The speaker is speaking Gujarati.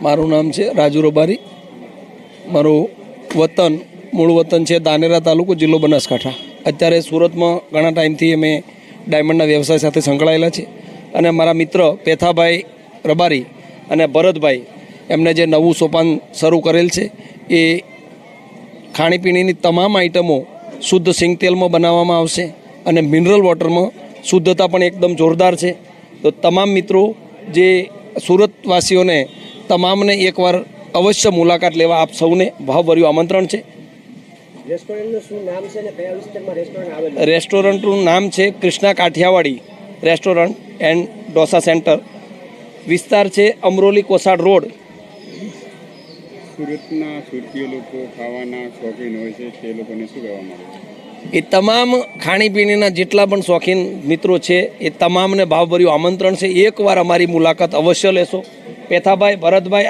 મારું નામ છે રાજુ રબારી. મારું મૂળ વતન છે ધાનેરા તાલુકો, જિલ્લો બનાસકાંઠા. અત્યારે સુરતમાં ઘણા ટાઈમથી અમે ડાયમંડના વ્યવસાય સાથે સંકળાયેલા છે. અને મારા મિત્ર પેથાભાઈ રબારી અને ભરતભાઈ એમને જે નવું સોપાન શરૂ કરેલ છે એ ખાણીપીણીની તમામ આઇટમો શુદ્ધ સિંગ તેલમાં બનાવવામાં આવશે અને મિનરલ વોટરમાં શુદ્ધતા પણ એકદમ જોરદાર છે. તો તમામ મિત્રો જે સુરતવાસીઓને તમામને એકવાર અવશ્ય મુલાકાત લેવા આપ સૌને ભાવભર્યું આમંત્રણ છે. રેસ્ટોરન્ટનું નામ છે Krishna Kathiyawadi restaurant and dosa centre. વિસ્તાર છે અમરોલી કોસાડ રોડ. સુરતના સુરતીય લોકો ખાવાના શોખીન હોય છે, તે લોકોને શું કહેવા માંગે છે? એ તમામ ખાણીપીણીના જેટલા પણ શોખીન મિત્રો છે એ તમામને ભાવભર્યું આમંત્રણ છે. એકવાર અમારી મુલાકાત અવશ્ય લેશો. પેથાભાઈ, ભરતભાઈ